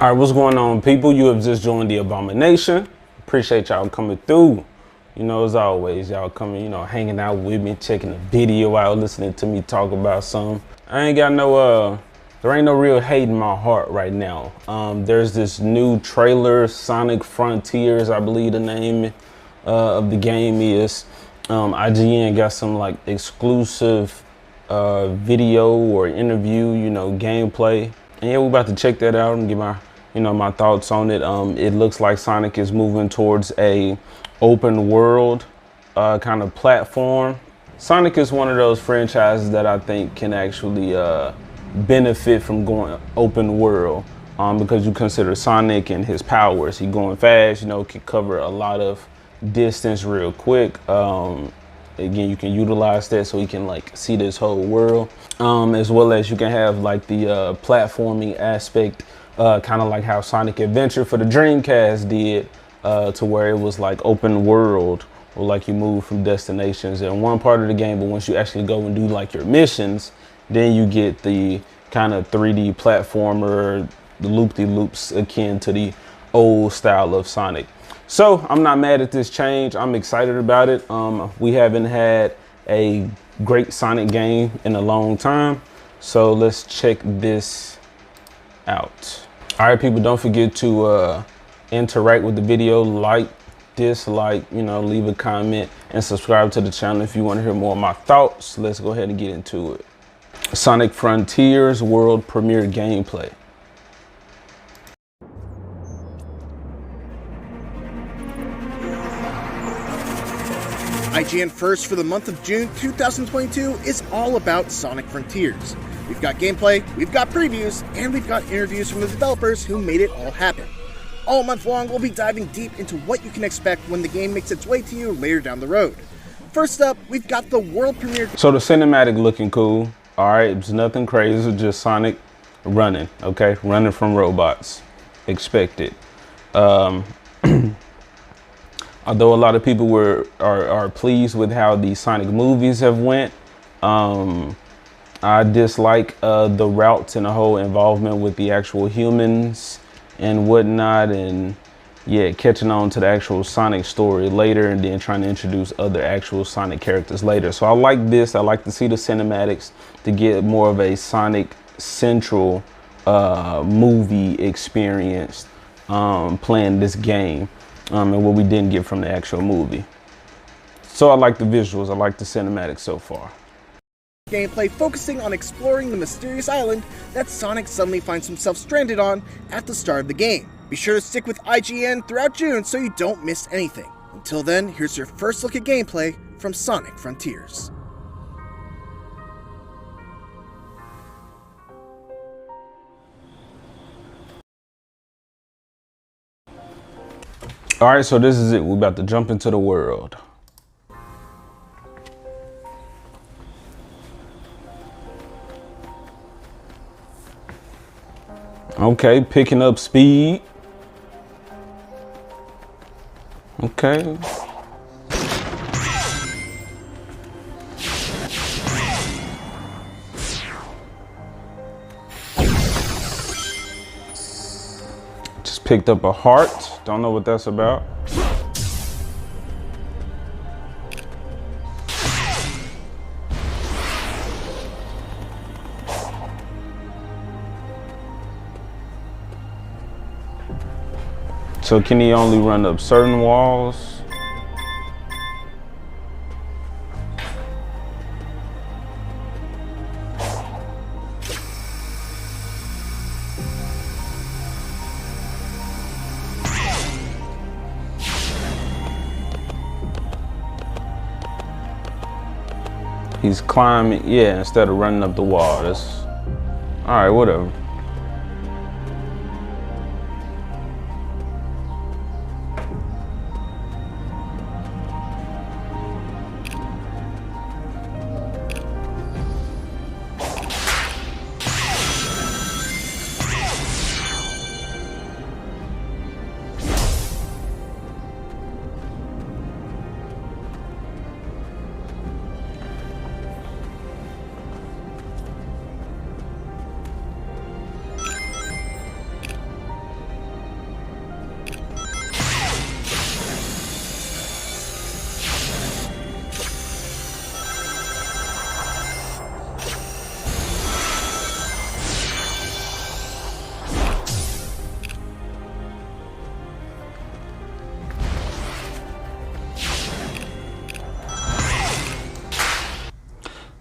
All right, what's going on, people? You have just joined the Abomination. Appreciate y'all coming through. You know, as always, y'all coming, hanging out with me, checking the video out, listening to me talk about something. I ain't got there ain't no real hate in my heart right now. There's this new trailer, Sonic Frontiers, I believe the name of the game is. IGN got some like exclusive video or interview, gameplay. And yeah, we're about to check that out and get my thoughts on it. It looks like Sonic is moving towards a open world kind of platform. Sonic is one of those franchises that I think can actually benefit from going open world because you consider Sonic and his powers. He going fast, can cover a lot of distance real quick. Again, you can utilize that so he can like see this whole world, as well as you can have like the platforming aspect, kind of like how Sonic Adventure for the Dreamcast did, to where it was like open world, or like you move from destinations in one part of the game, but once you actually go and do like your missions, then you get the kind of 3D platformer, the loop-de-loops akin to the old style of Sonic. So I'm not mad at this change. I'm excited about it. We haven't had a great Sonic game in a long time. So let's check this out. All right, people, don't forget to interact with the video, like, dislike, leave a comment and subscribe to the channel if you want to hear more of my thoughts. Let's go ahead and get into it. Sonic Frontiers world premiere gameplay. IGN First for the month of June 2022 is all about Sonic Frontiers. We've got gameplay, we've got previews, and we've got interviews from the developers who made it all happen. All month long, we'll be diving deep into what you can expect when the game makes its way to you later down the road. First up, we've got the world premiere. So the cinematic looking cool. All right, it's nothing crazy, it's just Sonic running, okay? Running from robots. Expect it. Although a lot of people are pleased with how the Sonic movies have went, I dislike the routes and the whole involvement with the actual humans and whatnot, and yeah, catching on to the actual Sonic story later and then trying to introduce other actual Sonic characters later. So I like this. I like to see the cinematics to get more of a Sonic central movie experience playing this game. And what we didn't get from the actual movie. So I like the visuals, I like the cinematics so far. Gameplay focusing on exploring the mysterious island that Sonic suddenly finds himself stranded on at the start of the game. Be sure to stick with IGN throughout June so you don't miss anything. Until then, here's your first look at gameplay from Sonic Frontiers. All right, so this is it. We're about to jump into the world. Okay, picking up speed. Okay. Just picked up a heart. Don't know what that's about. So can he only run up certain walls? He's climbing, yeah, instead of running up the wall. That's all right, whatever.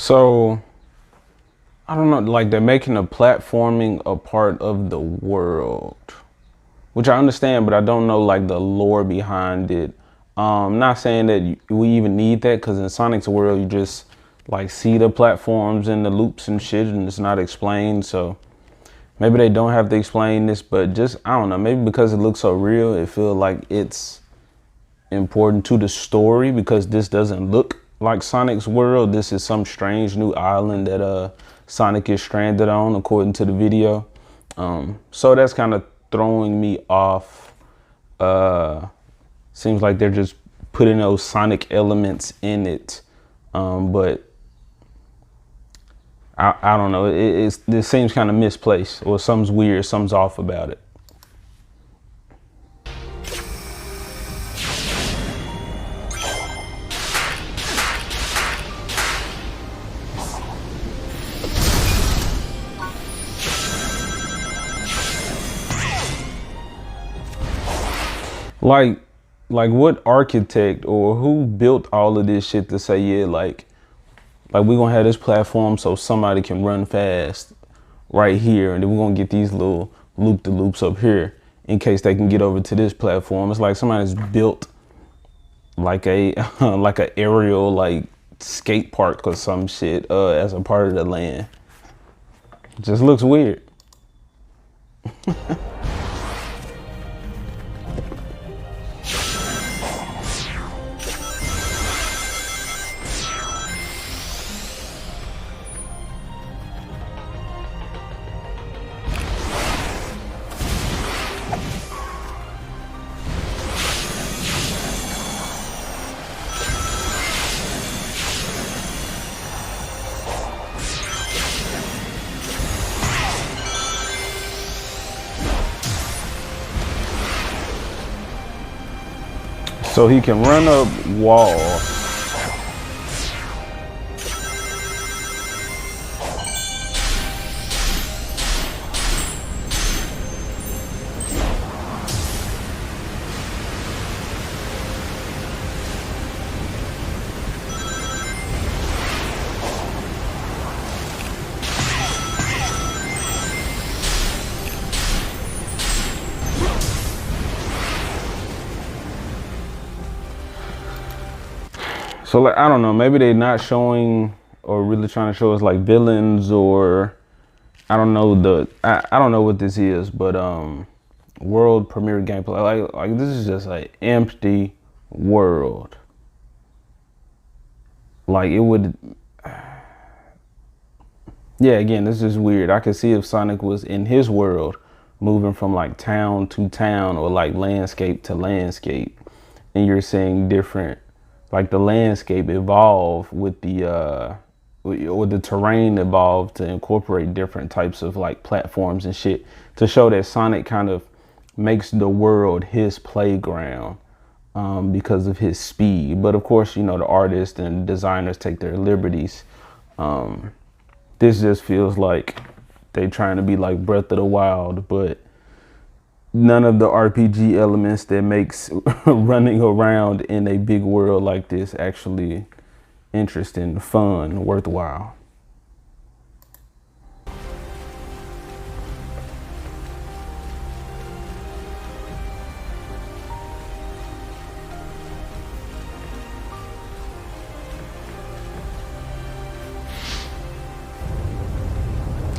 So I don't know, like they're making the platforming a part of the world, which I understand, but I don't know like the lore behind it. Not saying that we even need that, because in Sonic's world you just like see the platforms and the loops and shit, and it's not explained. So maybe they don't have to explain this, but just I don't know. Maybe because it looks so real, it feels like it's important to the story, because this doesn't look like Sonic's world. This is some strange new island that Sonic is stranded on, according to the video. So that's kind of throwing me off. Seems like they're just putting those Sonic elements in it, but I don't know. This seems kind of misplaced, or something's weird, something's off about it. Like what architect or who built all of this shit to say, yeah, like we're gonna have this platform so somebody can run fast right here, and then we're gonna get these little loop-de-loops up here in case they can get over to this platform. It's like somebody's built like a like a aerial like skate park or some shit as a part of the land. It just looks weird. So he can run up walls. So like, I don't know, maybe they're not showing or really trying to show us like villains, or I don't know I don't know what this is, but world premiere gameplay. Like this is just an empty world. Like it would, yeah, again, this is weird. I could see if Sonic was in his world, moving from like town to town or like landscape to landscape, and you're seeing different, like the landscape evolve with the or the terrain evolved to incorporate different types of like platforms and shit, to show that Sonic kind of makes the world his playground because of his speed. But of course, you know, the artists and designers take their liberties. This just feels like they trying to be like Breath of the Wild, but none of the RPG elements that makes running around in a big world like this actually interesting, fun, worthwhile.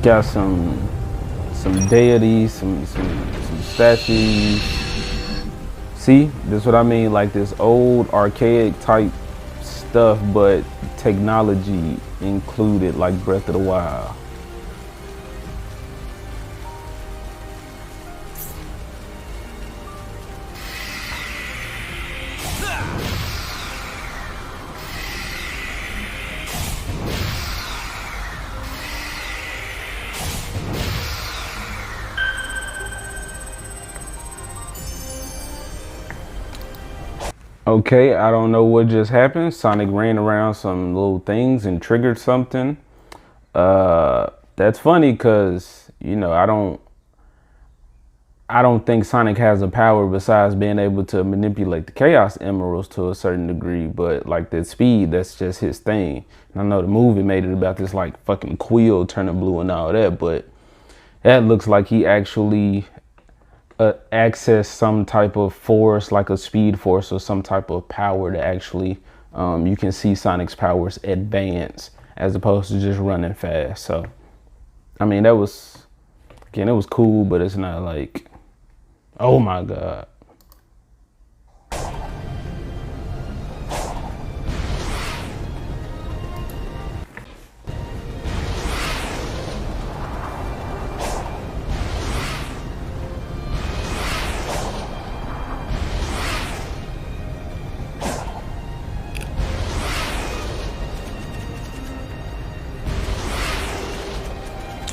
Got some deities, some statues. See, this is what I mean, like this old archaic type stuff, but technology included, like Breath of the Wild. Okay, I don't know what just happened. Sonic ran around some little things and triggered something. That's funny because, you know, I don't think Sonic has a power besides being able to manipulate the Chaos Emeralds to a certain degree, but like that speed, that's just his thing. And I know the movie made it about this like fucking quill turning blue and all that, but that looks like he actually accessed some type of force, like a speed force or some type of power to actually, you can see Sonic's powers advance as opposed to just running fast. So, I mean, that was, again, it was cool, but it's not like, oh my God.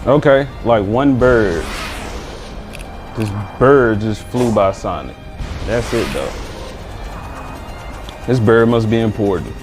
Okay, like one bird. This bird just flew by Sonic. That's it though. This bird must be important.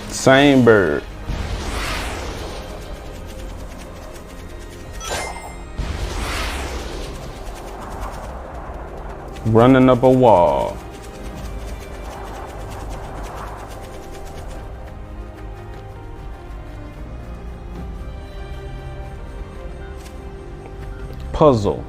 Same bird. Running up a wall. Puzzle.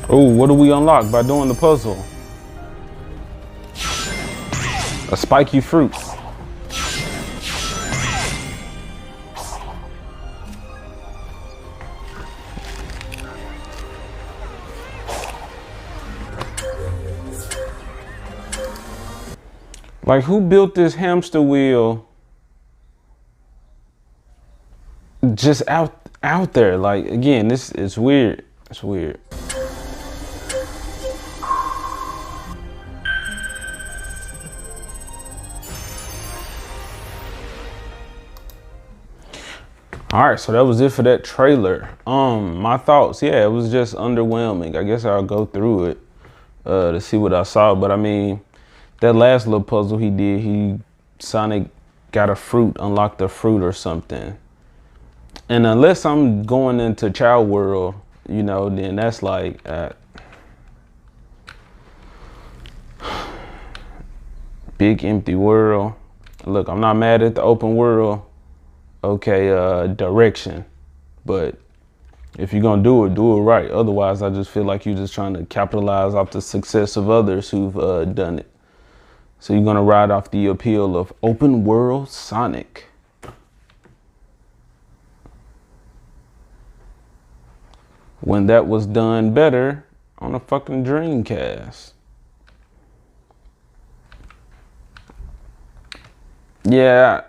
Oh, what do we unlock by doing the puzzle? A spiky fruit. Like, who built this hamster wheel just out there? Like, again, it's weird. It's weird. All right, so that was it for that trailer. My thoughts, yeah, it was just underwhelming. I guess I'll go through it to see what I saw. But I mean, that last little puzzle he did, Sonic got a fruit, unlocked a fruit or something. And unless I'm going into Child World, you know, then that's like big empty world. Look, I'm not mad at the open world. Okay, direction, but if you're gonna do it right. Otherwise, I just feel like you're just trying to capitalize off the success of others who've done it. So you're gonna ride off the appeal of open world Sonic. When that was done better on a fucking Dreamcast. Yeah.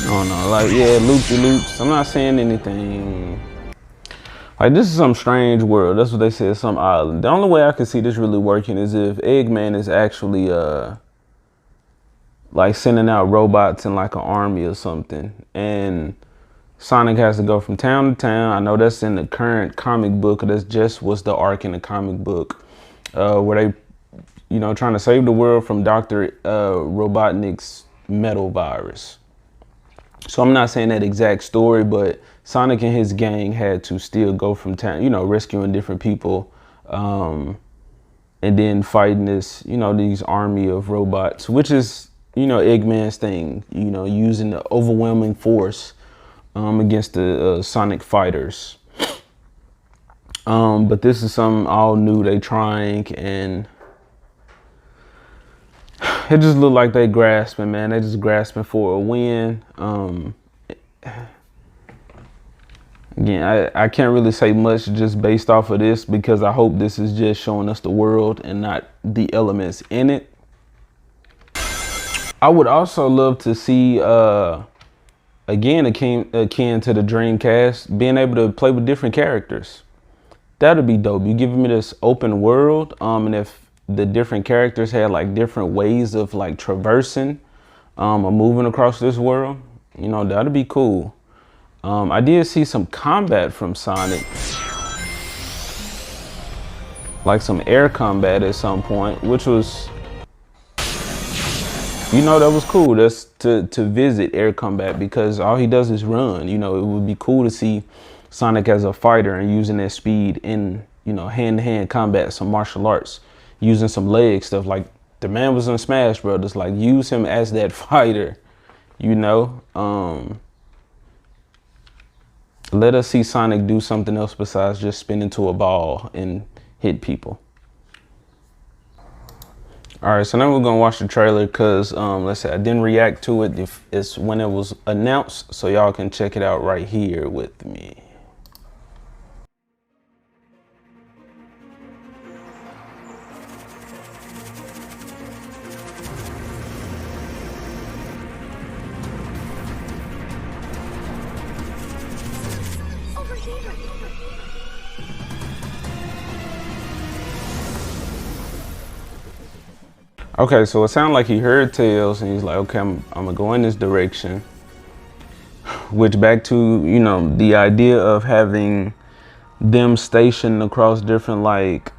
Oh no, like, yeah, loop-de-loops. I'm not saying anything. Like, this is some strange world. That's what they said, some island. The only way I can see this really working is if Eggman is actually, like, sending out robots in, like, an army or something. And Sonic has to go from town to town. I know that's in the current comic book, or that's just was the arc in the comic book, where they, you know, trying to save the world from Dr. Robotnik's metal virus. So I'm not saying that exact story, but Sonic and his gang had to still go from town, you know, rescuing different people, and then fighting this, you know, these army of robots, which is, you know, Eggman's thing, you know, using the overwhelming force against the Sonic fighters. But this is something all new they trying, and it just looked like they grasping, man. They just grasping for a win. Again, I can't really say much just based off of this because I hope this is just showing us the world and not the elements in it. I would also love to see, again, akin to the Dreamcast, being able to play with different characters. That'd be dope. You give me this open world, and if the different characters had like different ways of like traversing or moving across this world, you know, that'd be cool. I did see some combat from Sonic, like some air combat at some point, which was, you know, that was cool. That's to visit air combat because all he does is run. You know, it would be cool to see Sonic as a fighter and using that speed in, you know, hand-to-hand combat, some martial arts, using some leg stuff. Like the man was in Smash Brothers, like use him as that fighter, you know. Let us see Sonic do something else besides just spin into a ball and hit people. All right, so now we're gonna watch the trailer because let's say I didn't react to it if it's when it was announced, so y'all can check it out right here with me. Okay, so it sounded like he heard Tails and he's like, okay, I'm gonna go in this direction. Which back to, you know, the idea of having them stationed across different like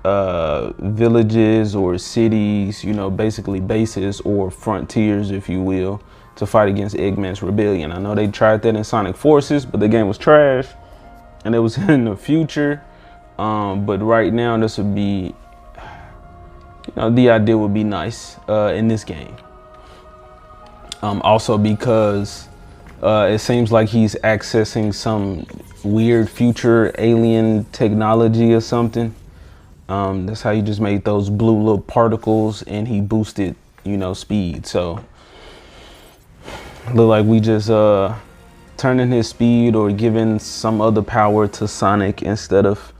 villages or cities, you know, basically bases or frontiers, if you will, to fight against Eggman's rebellion. I know they tried that in Sonic Forces, but the game was trash and it was in the future. But right now this would be, you know, the idea would be nice in this game. Also because it seems like he's accessing some weird future alien technology or something. That's how he just made those blue little particles and he boosted, you know, speed. So look like we just turning his speed or giving some other power to Sonic instead of,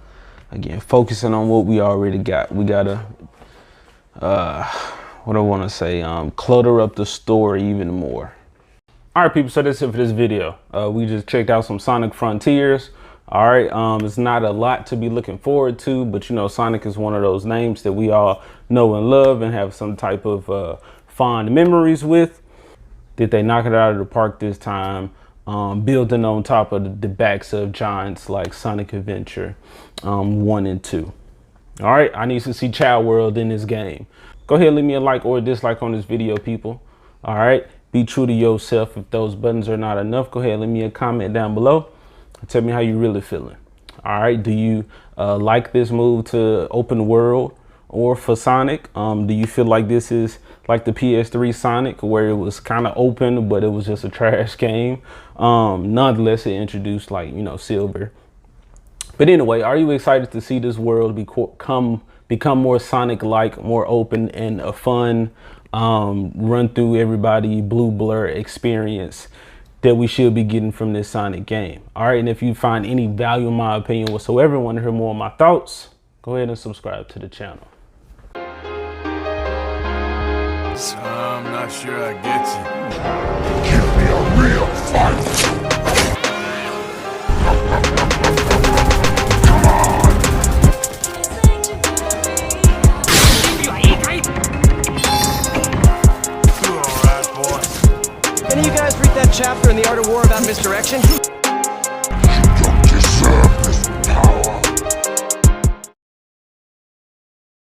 again, focusing on what we already got. We gotta what I want to say, clutter up the story even more. All right, people, so that's it for this video. We just checked out some Sonic Frontiers. All right, it's not a lot to be looking forward to, but you know, Sonic is one of those names that we all know and love and have some type of fond memories with. Did they knock it out of the park this time? Building on top of the backs of giants like Sonic Adventure 1 and 2. All right, I need to see Child World in this game. Go ahead, leave me a like or a dislike on this video, people. All right, be true to yourself. If those buttons are not enough, go ahead, leave me a comment down below. Tell me how you really feeling. All right, do you like this move to open world or for Sonic? Do you feel like this is like the PS3 Sonic where it was kind of open, but it was just a trash game? Nonetheless, it introduced like, you know, Silver. But anyway, are you excited to see this world become more Sonic-like, more open, and a fun run through everybody blue blur experience that we should be getting from this Sonic game? All right, and if you find any value in my opinion whatsoever and want to hear more of my thoughts, go ahead and subscribe to the channel. So I'm not sure I get you. Give me a real fight. You all right, boy? Any of you guys read that chapter in The Art of War about misdirection?